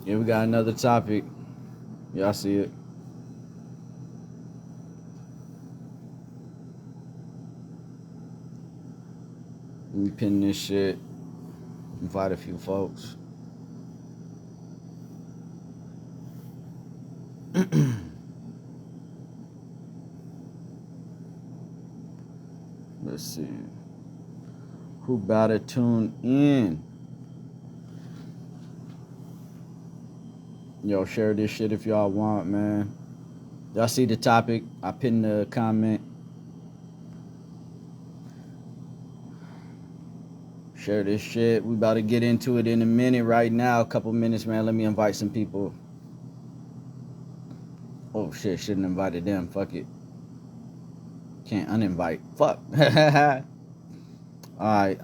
Yeah, we got another topic. Y'all see it? Let me pin this shit. Invite a few folks. Let's see. Who about to tune in? Yo, share this shit if y'all want, man. Y'all see the topic? I pinned the comment. Share this shit. We about to get into it in a minute right now. A couple minutes, man. Let me invite some people. Oh shit, shouldn't have invited them. Fuck it. Can't uninvite. Fuck. Alright,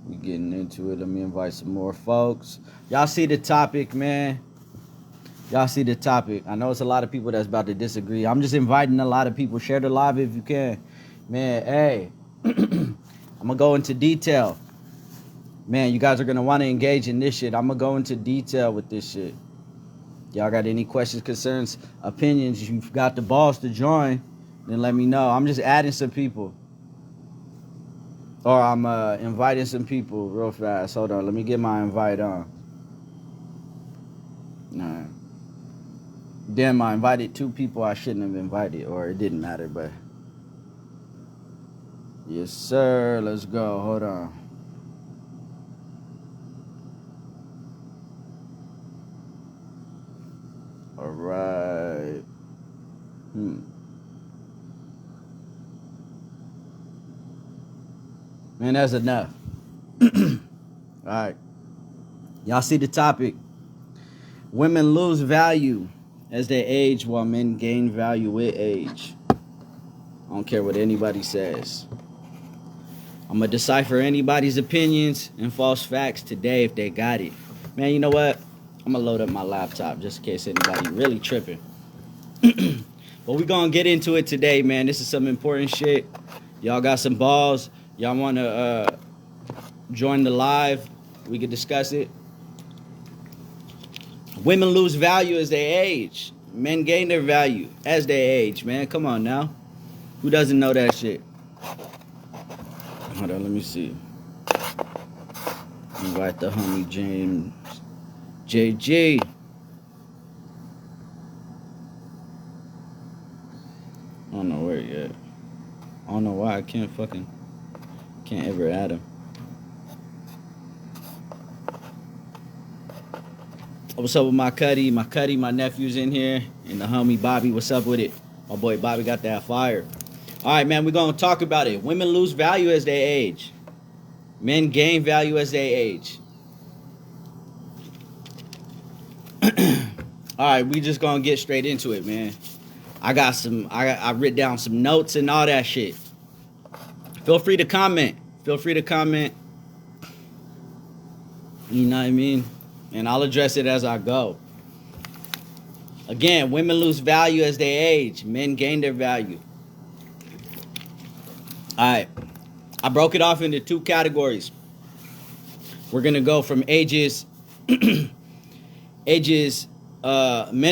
we getting into it. Let me invite some more folks. Y'all see the topic, man. Y'all see the topic. I know it's a lot of people that's about to disagree. I'm just inviting a lot of people. Share the live if you can. Man, hey. I'm going to go into detail. Man, you guys are going to want to engage in this shit. I'm going to go into detail with this shit. Y'all got any questions, concerns, opinions? You've got the balls to join, then let me know. I'm just adding some people. Or I'm inviting some people real fast. Hold on. Let me get my invite on. Alright. Damn, I invited 2 people I shouldn't have invited. Or it didn't matter, but... Yes, sir. Let's go. Hold on. All right. Man, that's enough. All right. Y'all see the topic. Women lose value as they age while men gain value with age. I don't care what anybody says. I'm going to decipher anybody's opinions and false facts today if they got it. Man, you know what? I'm going to load up my laptop just in case anybody really tripping. But we going to get into it today, man. This is some important shit. Y'all got some balls. Y'all want to join the live? We can discuss it. Women lose value as they age. Men gain their value as they age, man. Come on now. Who doesn't know that shit? Hold on, let me see. Invite the homie James JG. I don't know where he at. I don't know why I can't ever add him. What's up with my Cuddy? My nephew's in here. And the homie Bobby, what's up with it? My boy Bobby got that fire. All right, man, we're going to talk about it. Women lose value as they age. Men gain value as they age. All right, we just going to get straight into it, man. I writ down some notes and all that shit. Feel free to comment. You know what I mean? And I'll address it as I go. Again, women lose value as they age. Men gain their value. Alright. I broke it off into 2 categories. We're going to go from ages... men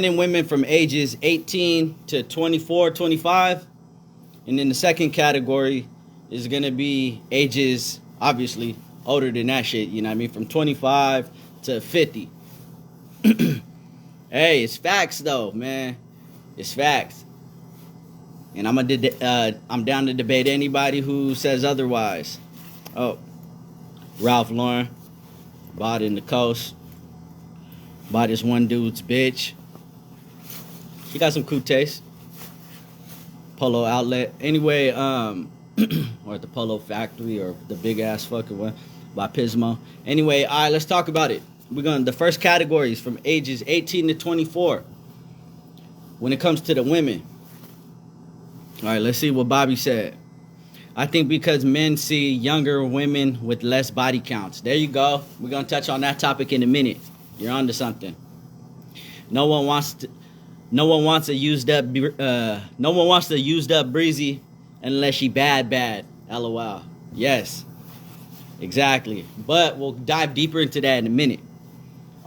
and women from ages 18 to 24, 25. And then the second category is going to be ages, obviously, older than that shit. You know what I mean? From 25 to 50. Hey, it's facts though, man. It's facts. And I'm down to debate anybody who says otherwise. Oh, Ralph Lauren, bought in the coast. Bought this one dude's bitch. He got some cool taste. Polo outlet. Anyway, or at the Polo factory or the big ass fucking one by Pismo. Anyway, all right, let's talk about it. The first category is from ages 18 to 24. When it comes to the women. All right, let's see what Bobby said. I think because men see younger women with less body counts. There you go. We're going to touch on that topic in a minute. You're onto something. No one wants a used up breezy unless she bad. LOL. Yes. Exactly. But we'll dive deeper into that in a minute.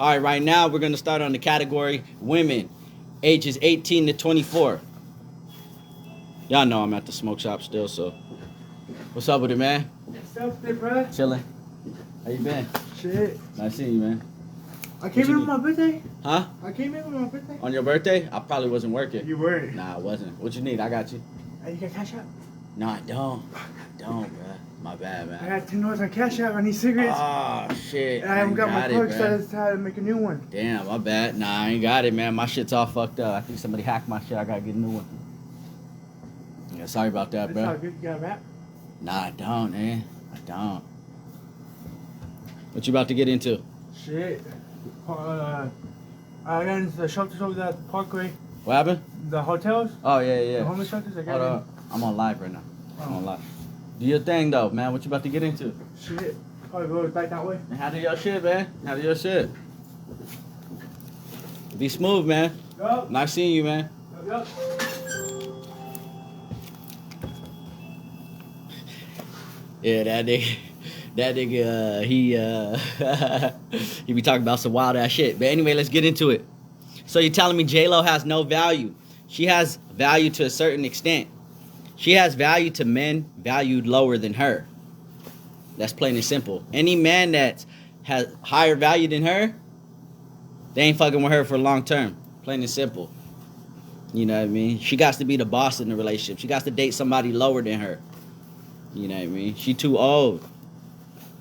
All right, right now we're going to start on the category women, ages 18 to 24. Y'all know I'm at the smoke shop still, so. What's up with it, man? What's up, big bro? Chilling. How you been? Shit. Nice seeing you, man. I came in on my birthday. Huh? I came in on my birthday. On your birthday? I probably wasn't working. You weren't. Nah, I wasn't. What you need? I got you. Hey, you got Cash App? No, I don't. Bro. My bad, man. I got $10 on Cash App. I need cigarettes. Oh, shit. And I haven't got my it, card, so I bro. decided to make a new one. Damn, my bad. Nah, I ain't got it, man. My shit's all fucked up. I think somebody hacked my shit. I gotta get a new one. Yeah, sorry about that, That's bro. all good. You got a rap? Nah, I don't, man. I don't. What you about to get into? Shit. I got into the shelters over there at the Parkway. What happened? The hotels. Oh, yeah. The homeless shelters. I got Hold in. up. I'm on live right now. I'm Oh. on live. Do your thing, though, man. What you about to get into? Shit. Probably go back that way. Handle your shit, man. Handle your shit. Be smooth, man. Go. Nice seeing you, man. Go. Yeah, that nigga, he be talking about some wild ass shit. But anyway, let's get into it. So you're telling me J-Lo has no value? She has value to a certain extent. She has value to men valued lower than her. That's plain and simple. Any man that has higher value than her, they ain't fucking with her for long term. Plain and simple. You know what I mean? She got to be the boss in the relationship. She got to date somebody lower than her. You know what I mean? She too old.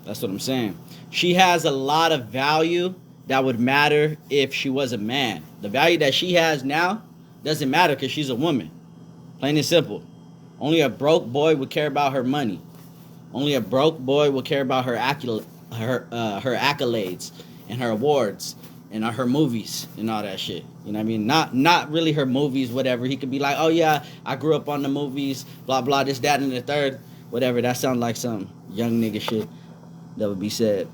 That's what I'm saying. She has a lot of value that would matter if she was a man. The value that she has now doesn't matter because she's a woman. Plain and simple. Only a broke boy would care about her money. Only a broke boy will care about her accolades and her awards and her movies and all that shit. You know what I mean? Not really her movies, whatever. He could be like, oh yeah, I grew up on the movies, blah, blah, this, that, and the third. Whatever. That sounds like some young nigga shit that would be said.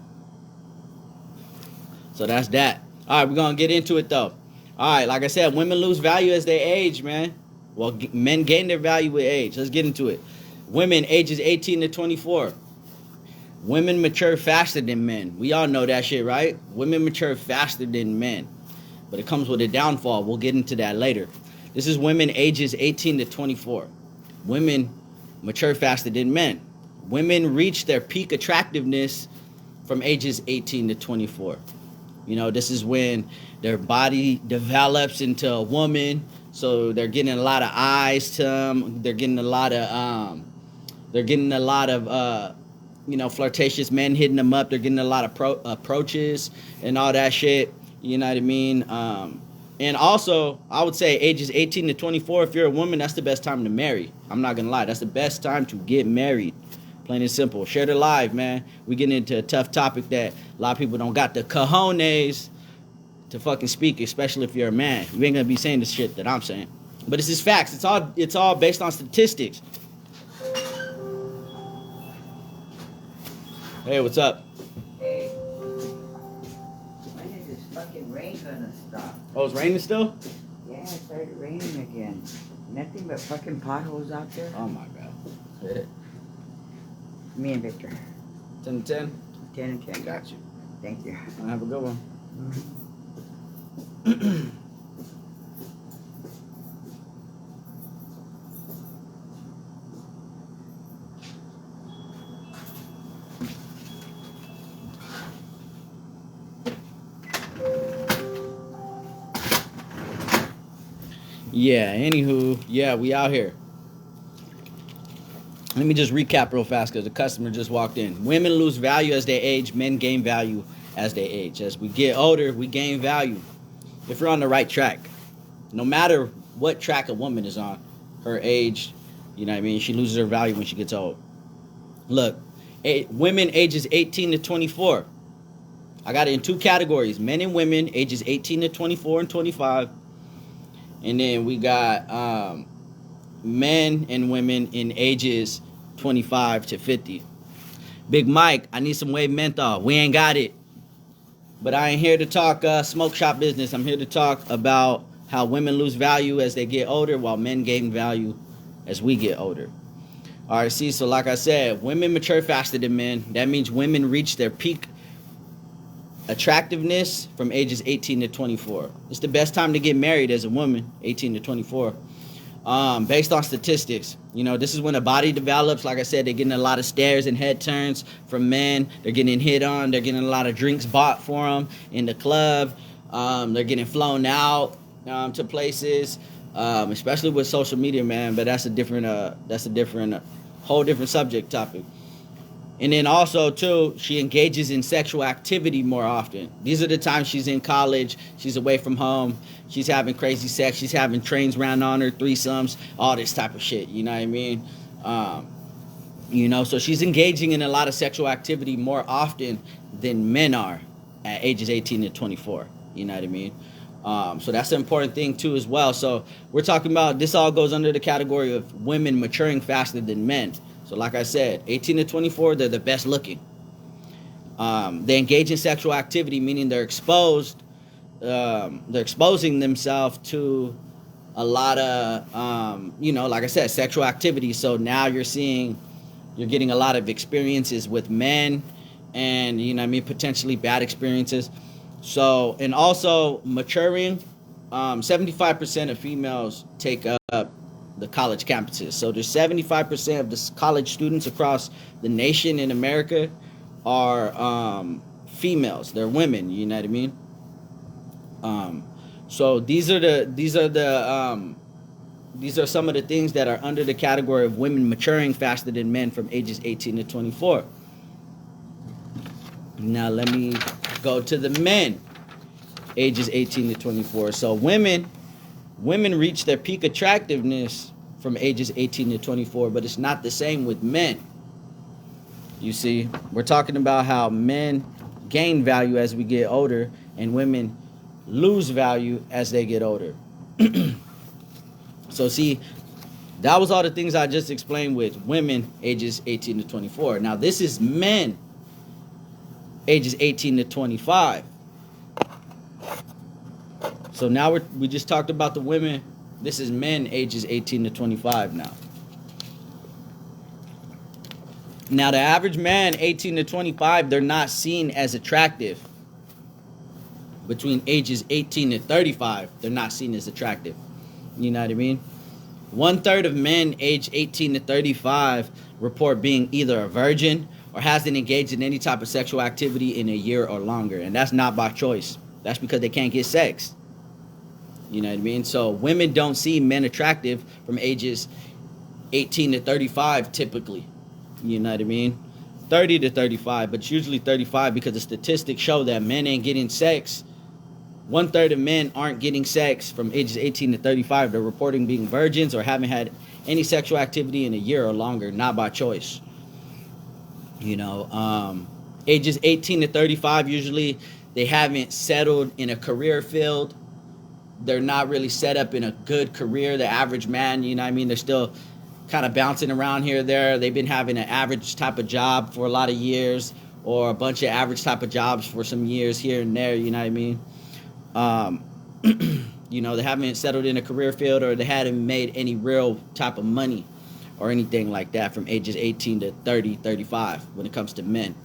So that's that. All right, we're going to get into it, though. All right, like I said, women lose value as they age, man. Well, men gain their value with age. Let's get into it. Women ages 18 to 24. Women mature faster than men. We all know that shit, right? Women mature faster than men. But it comes with a downfall. We'll get into that later. This is women ages 18 to 24. Women mature faster than men. Women reach their peak attractiveness from ages 18 to 24. You know, this is when their body develops into a woman. So they're getting a lot of eyes to them. They're getting a lot of flirtatious men hitting them up. They're getting a lot of approaches and all that shit. You know what I mean? And also, I would say ages 18 to 24, if you're a woman, that's the best time to marry. I'm not going to lie. That's the best time to get married. Plain and simple. Share the live, man. We getting into a tough topic that a lot of people don't got the cojones to fucking speak, especially if you're a man. You ain't going to be saying the shit that I'm saying. But it's just facts. It's all based on statistics. Hey, what's up? Hey, when is this fucking rain gonna stop? Oh, it's raining still? Yeah, it started raining again. Nothing but fucking potholes out there. Oh, my God. Me and Victor. 10 to 10? 10 and 10. Got you. Thank you. Have a good one. Yeah, anywho, yeah, we out here. Let me just recap real fast because the customer just walked in. Women lose value as they age. Men gain value as they age. As we get older, we gain value. If you're on the right track, no matter what track a woman is on, her age, you know what I mean? She loses her value when she gets old. Look, women ages 18 to 24. I got it in two categories. Men and women ages 18 to 24 and 25. And then we got men and women in ages 25 to 50. Big Mike, I need some wave menthol. We ain't got it. But I ain't here to talk smoke shop business. I'm here to talk about how women lose value as they get older while men gain value as we get older. All right, see, so like I said, women mature faster than men. That means women reach their peak attractiveness from ages 18 to 24. It's the best time to get married as a woman, 18 to 24. Based on statistics, this is when the body develops. Like I said, they're getting a lot of stares and head turns from men. They're getting hit on. They're getting a lot of drinks bought for them in the club. They're getting flown out to places, especially with social media, man. But that's a different, whole different subject topic. And then also, too, she engages in sexual activity more often. These are the times she's in college, she's away from home, she's having crazy sex, she's having trains ran on her, threesomes, all this type of shit, you know what I mean? So she's engaging in a lot of sexual activity more often than men are at ages 18 to 24, you know what I mean? So that's an important thing, too, as well. So we're talking about, this all goes under the category of women maturing faster than men. So like I said, 18 to 24, they're the best looking. They engage in sexual activity, meaning they're exposing themselves to a lot of, like I said, sexual activity. So now you're getting a lot of experiences with men and, potentially bad experiences. So, and also maturing, 75% of females take up the college campuses. So there's 75% of the college students across the nation in America are females. They're women, you know what I mean? So these are some of the things that are under the category of women maturing faster than men from ages 18 to 24. Now let me go to the men, ages 18 to 24. So women reach their peak attractiveness from ages 18 to 24, but it's not the same with men. You see, we're talking about how men gain value as we get older and women lose value as they get older. So see, that was all the things I just explained with women ages 18 to 24. Now this is men ages 18 to 25. So now we just talked about the women. This is men ages 18 to 25 now. Now the average man 18 to 25, they're not seen as attractive. Between ages 18 to 35, they're not seen as attractive. You know what I mean? 1/3 of men age 18 to 35 report being either a virgin or hasn't engaged in any type of sexual activity in a year or longer. And that's not by choice. That's because they can't get sex. You know what I mean? So women don't see men attractive from ages 18 to 35 typically. You know what I mean? 30 to 35, but usually 35 because the statistics show that men ain't getting sex. 1/3 of men aren't getting sex from ages 18 to 35. They're reporting being virgins or haven't had any sexual activity in a year or longer, not by choice. Ages 18 to 35, usually they haven't settled in a career field. They're not really set up in a good career. The average man, you know what I mean? They're still kind of bouncing around here or there. They've been having an average type of job for a lot of years or a bunch of average type of jobs for some years here and there, you know what I mean? They haven't settled in a career field or they haven't made any real type of money or anything like that from ages 18 to 30, 35 when it comes to men.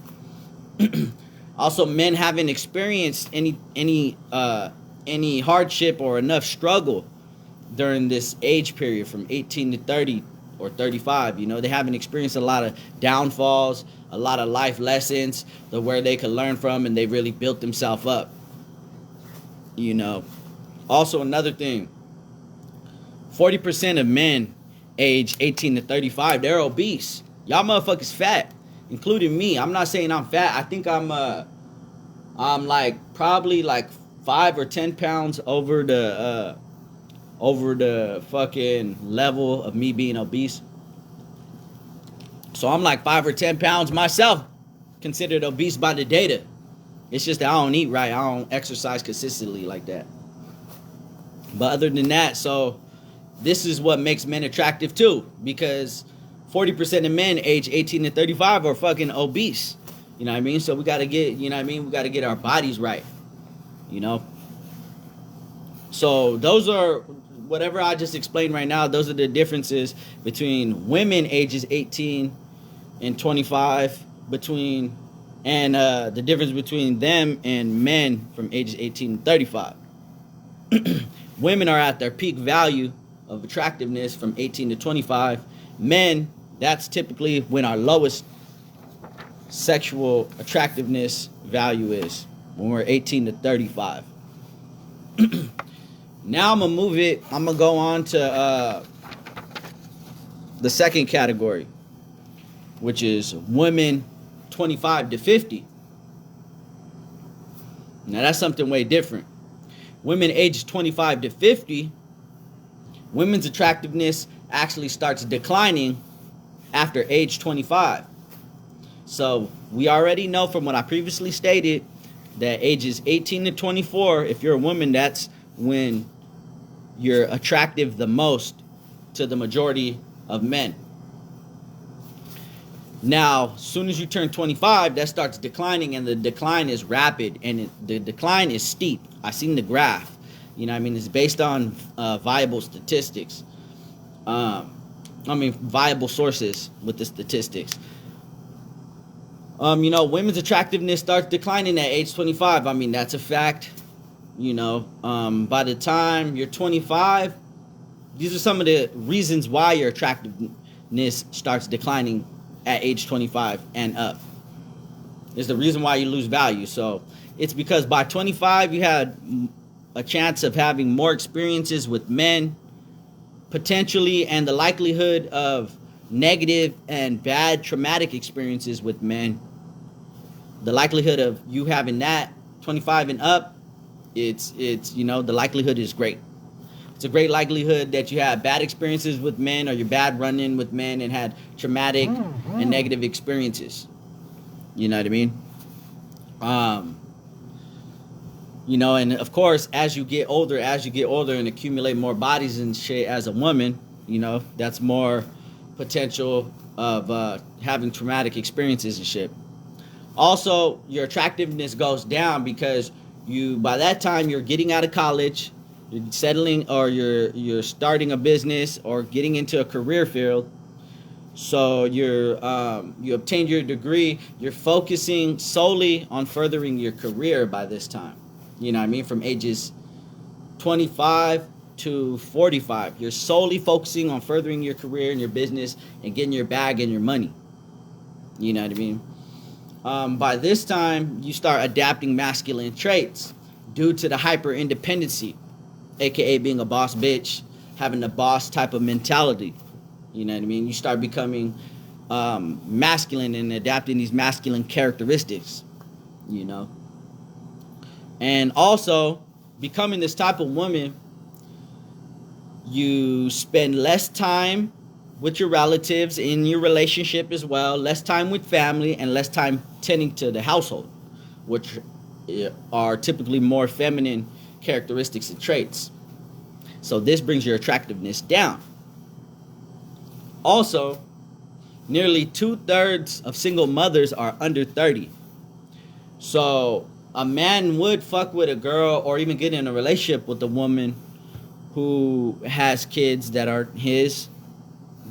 Also, men haven't experienced any hardship or enough struggle during this age period from 18 to 30 or 35. They haven't experienced a lot of downfalls, a lot of life lessons where they could learn from and they really built themselves up. Also another thing, 40% of men age 18 to 35, they're obese. Y'all motherfuckers fat, including me. I'm not saying I'm fat. I think I'm like probably like 5 or 10 pounds over the fucking level of me being obese. So I'm like 5 or 10 pounds myself, considered obese by the data. It's just that I don't eat right. I don't exercise consistently like that. But other than that, so this is what makes men attractive too, because 40% of men age 18 to 35 are fucking obese. You know what I mean? So we got to get, we got to get our bodies right. So those are, whatever I just explained right now, those are the differences between women ages 18 and 25, between And the difference between them and men from ages 18 to 35. Women are at their peak value of attractiveness from 18 to 25. Men, that's typically when our lowest sexual attractiveness value is, when we're 18 to 35. Now I'm going to move it. I'm going to go on to the second category, which is women 25 to 50. Now that's something way different. Women aged 25 to 50, women's attractiveness actually starts declining after age 25. So we already know from what I previously stated that ages 18 to 24, if you're a woman, that's when you're attractive the most to the majority of men. Now, as soon as you turn 25, that starts declining, and the decline is rapid, and the decline is steep. I seen the graph. You know what I mean? It's based on viable statistics. Viable sources with the statistics. Women's attractiveness starts declining at age 25. I mean, that's a fact. By the time you're 25, these are some of the reasons why your attractiveness starts declining at age 25 and up. It's the reason why you lose value. So it's because by 25 you had a chance of having more experiences with men, potentially, and the likelihood of negative and bad traumatic experiences with men. The likelihood of you having that 25 and up, it's the likelihood is great. It's a great likelihood that you have bad experiences with men, or you're bad run-in with men and had traumatic and negative experiences. You know what I mean? And of course, as you get older and accumulate more bodies and shit as a woman, that's more potential of having traumatic experiences and shit. Also, your attractiveness goes down because by that time you're getting out of college, you're settling, or you're starting a business or getting into a career field. So you obtained your degree. You're focusing solely on furthering your career by this time. You know what I mean? From ages 25 to 45, you're solely focusing on furthering your career and your business and getting your bag and your money. You know what I mean? By this time, you start adapting masculine traits due to the hyper independency, aka being a boss bitch, having a boss type of mentality. You know what I mean? You start becoming masculine and adapting these masculine characteristics, And also, becoming this type of woman, you spend less time with your relatives in your relationship as well, less time with family, and less time tending to the household, which are typically more feminine characteristics and traits. So this brings your attractiveness down. Also, nearly 2/3 of single mothers are under 30. So a man would fuck with a girl or even get in a relationship with a woman who has kids that are his,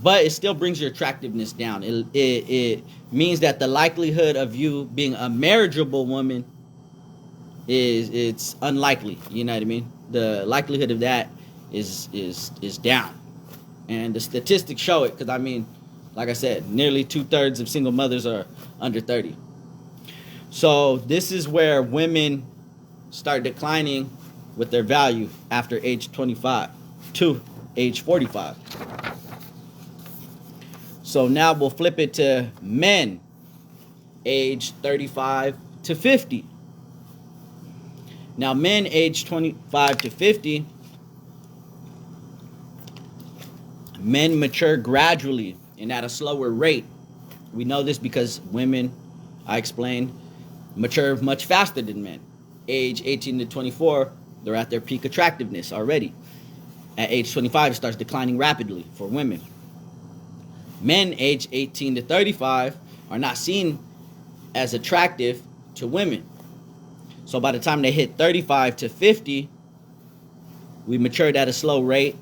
but it still brings your attractiveness down. It means that the likelihood of you being a marriageable woman it's unlikely. You know what I mean? The likelihood of that is down, and the statistics show it. Because like I said, nearly 2/3 of single mothers are under 30. So this is where women start declining with their value after age 25 to age 45. So now we'll flip it to men age 35 to 50. Now men age 25 to 50, men mature gradually and at a slower rate. We know this because women, I explained, mature much faster than men. Age 18 to 24, they're at their peak attractiveness already. At age 25, it starts declining rapidly for women. Men age 18 to 35 are not seen as attractive to women. So by the time they hit 35 to 50, we matured at a slow rate.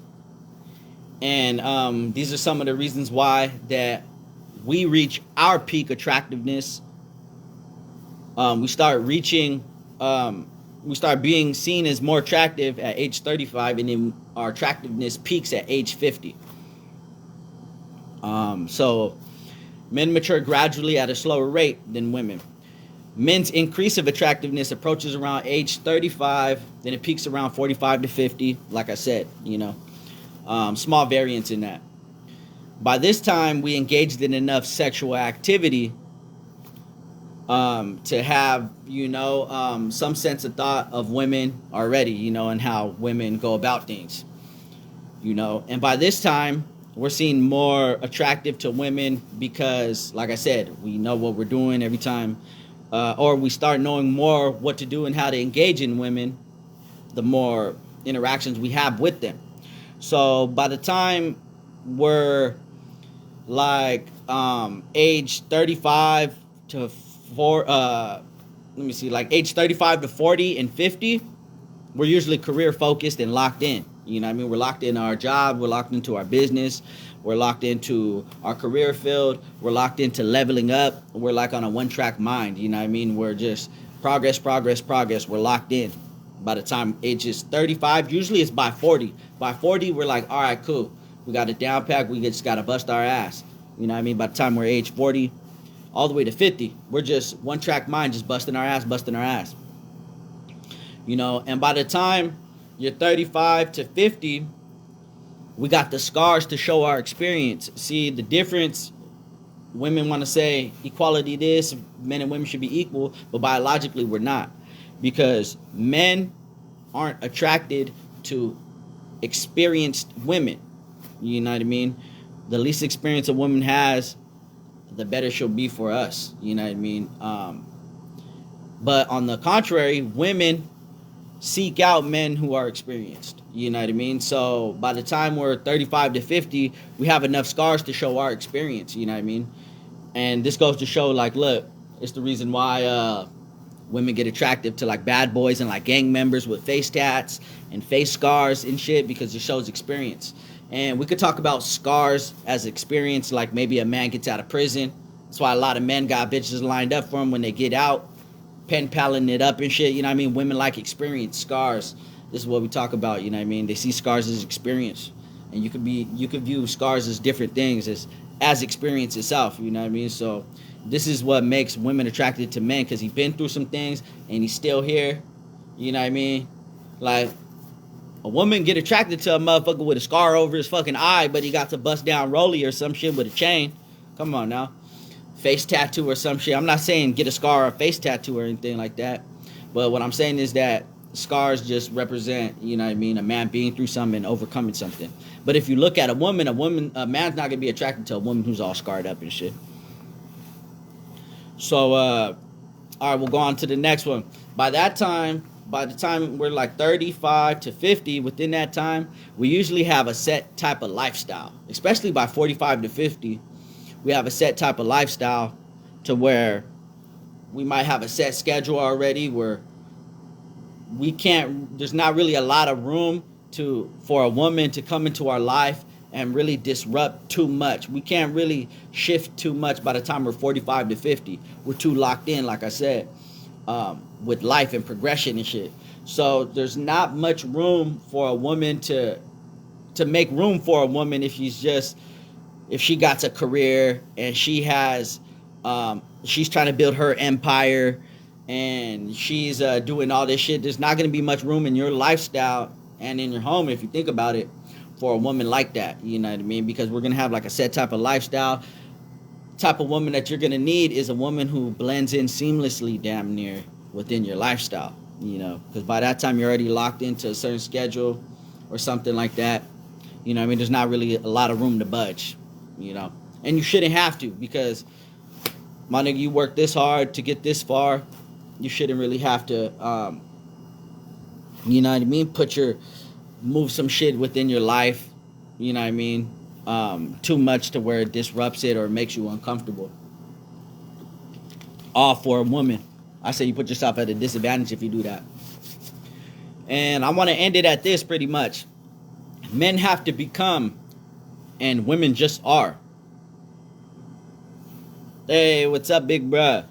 And these are some of the reasons why that we reach our peak attractiveness we start reaching, we start being seen as more attractive at age 35, and then our attractiveness peaks at age 50. So men mature gradually at a slower rate than women. Men's increase of attractiveness approaches around age 35, then it peaks around 45 to 50. Like I said, small variance in that. By this time, we engaged in enough sexual activity to have, some sense of thought of women already, and how women go about things, And by this time, we're seeing more attractive to women because, like I said, we know what we're doing every time. Or we start knowing more what to do and how to engage in women, the more interactions we have with them. So by the time we're like age 35 to age 35 to 40 and 50, we're usually career focused and locked in. We're locked in our job, we're locked into our business, we're locked into our career field, we're locked into leveling up, we're like on a one-track mind, We're just progress, we're locked in. By the time ages 35, usually it's by 40. By 40, we're like, all right, cool. We got it down packed, we just got to bust our ass. By the time we're age 40, all the way to 50, we're just one-track mind, just busting our ass. And by the time you're 35 to 50, we got the scars to show our experience. See the difference. Women want to say equality this, men and women should be equal, but biologically we're not. Because men aren't attracted to experienced women. You know what I mean? The least experience a woman has, the better she'll be for us. You know what I mean? But on the contrary, women seek out men who are experienced. You know what I mean? So by the time we're 35 to 50, we have enough scars to show our experience. You know what I mean? And this goes to show, like, look, it's the reason why women get attractive to like bad boys and like gang members with face tats and face scars and shit, because it shows experience. And we could talk about scars as experience, like maybe a man gets out of prison. That's why a lot of men got bitches lined up for them when they get out, pen paling it up and shit. You know what I mean? Women like experience, scars. This is what we talk about. You know what I mean? They see scars as experience, and you could view scars as different things, as experience itself. You know what I mean? So this is what makes women attracted to men, because he's been through some things and he's still here. You know what I mean? Like, a woman get attracted to a motherfucker with a scar over his fucking eye, but he got to bust down Rolly or some shit with a chain. Come on now. Face tattoo or some shit. I'm not saying get a scar or a face tattoo or anything like that. But what I'm saying is that scars just represent, you know what I mean, a man being through something and overcoming something. But if you look at a man's not going to be attracted to a woman who's all scarred up and shit. So, all right, we'll go on to the next one. By the time we're like 35 to 50, within that time, we usually have a set type of lifestyle. Especially by 45 to 50, we have a set type of lifestyle to where we might have a set schedule already, where there's not really a lot of room for a woman to come into our life and really disrupt too much. We can't really shift too much by the time we're 45 to 50. We're too locked in, like I said, with life and progression and shit. So there's not much room for a woman to make room for a woman if she got a career and she has she's trying to build her empire and she's doing all this shit. There's not going to be much room in your lifestyle and in your home, if you think about it, for a woman like that. You know what I mean? Because we're going to have like a set type of lifestyle. Type of woman that you're going to need is a woman who blends in seamlessly damn near within your lifestyle, because by that time you're already locked into a certain schedule or something like that. You know what I mean? There's not really a lot of room to budge, and you shouldn't have to, because my nigga, you work this hard to get this far. You shouldn't really have to, you know what I mean? Move some shit within your life, you know what I mean? Too much to where it disrupts it or makes you uncomfortable. All for a woman. I say you put yourself at a disadvantage if you do that. And I want to end it at this pretty much. Men have to become, and women just are. Hey, what's up, big bruh?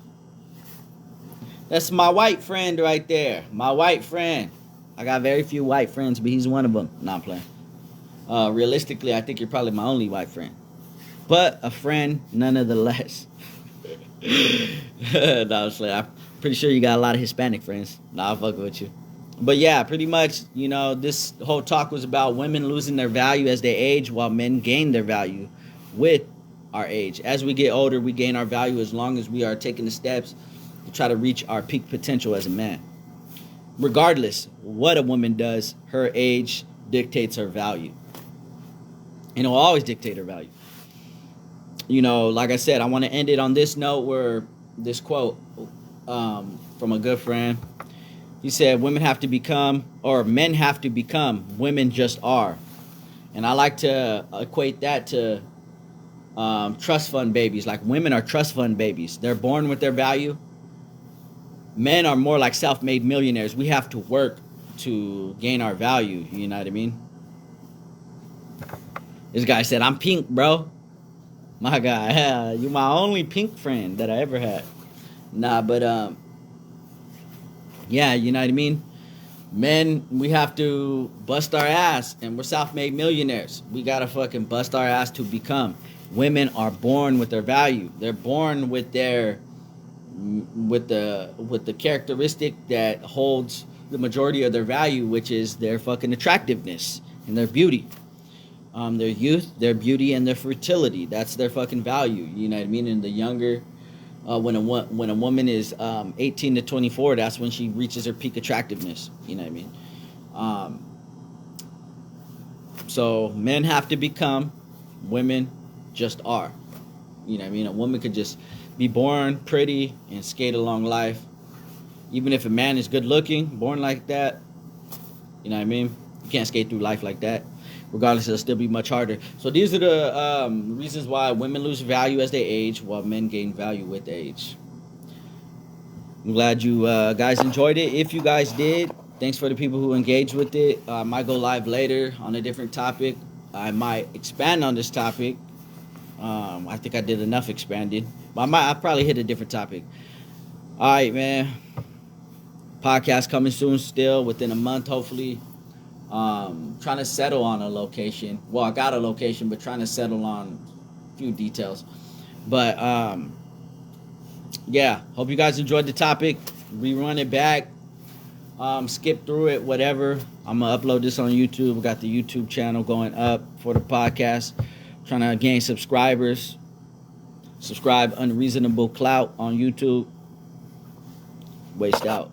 That's my white friend right there. My white friend. I got very few white friends, but he's one of them. Not playing. Realistically, I think you're probably my only white friend. But a friend, nonetheless. No, I'm pretty sure you got a lot of Hispanic friends. Nah, I'll fuck with you. But yeah, pretty much, this whole talk was about women losing their value as they age while men gain their value with our age. As we get older, we gain our value as long as we are taking the steps to try to reach our peak potential as a man. Regardless what a woman does, her age dictates her value. And it will always dictate her value. Like I said, I want to end it on this note where this quote from a good friend. He said, men have to become, women just are. And I like to equate that to trust fund babies. Like, women are trust fund babies. They're born with their value. Men are more like self-made millionaires. We have to work to gain our value. You know what I mean? This guy said, I'm pink, bro. My guy, you're my only pink friend that I ever had. Nah, but yeah, you know what I mean? Men, we have to bust our ass, and we're self-made millionaires. We gotta fucking bust our ass to become. Women are born with their value. They're born with the characteristic that holds the majority of their value, which is their fucking attractiveness and their beauty. Their youth, their beauty, and their fertility. That's their fucking value. You know what I mean? And the younger, when a woman is 18 to 24, that's when she reaches her peak attractiveness. You know what I mean? So men have to become, women just are. You know what I mean? A woman could just be born pretty and skate along life. Even if a man is good looking, born like that, you know what I mean? You can't skate through life like that. Regardless, it'll still be much harder. So these are the reasons why women lose value as they age, while men gain value with age. I'm glad you guys enjoyed it. If you guys did, thanks for the people who engaged with it. I might go live later on a different topic. I might expand on this topic. I think I did enough expanding. But I'll probably hit a different topic. All right, man. Podcast coming soon still, within a month, hopefully. Trying to settle on a location. Well, I got a location, but trying to settle on a few details. But yeah, hope you guys enjoyed the topic. Rerun it back, skip through it, whatever. I'm gonna upload this on YouTube. We got the YouTube channel going up for the podcast. Trying to gain subscribers. Subscribe, Unreasonable Clout on YouTube. Waste out.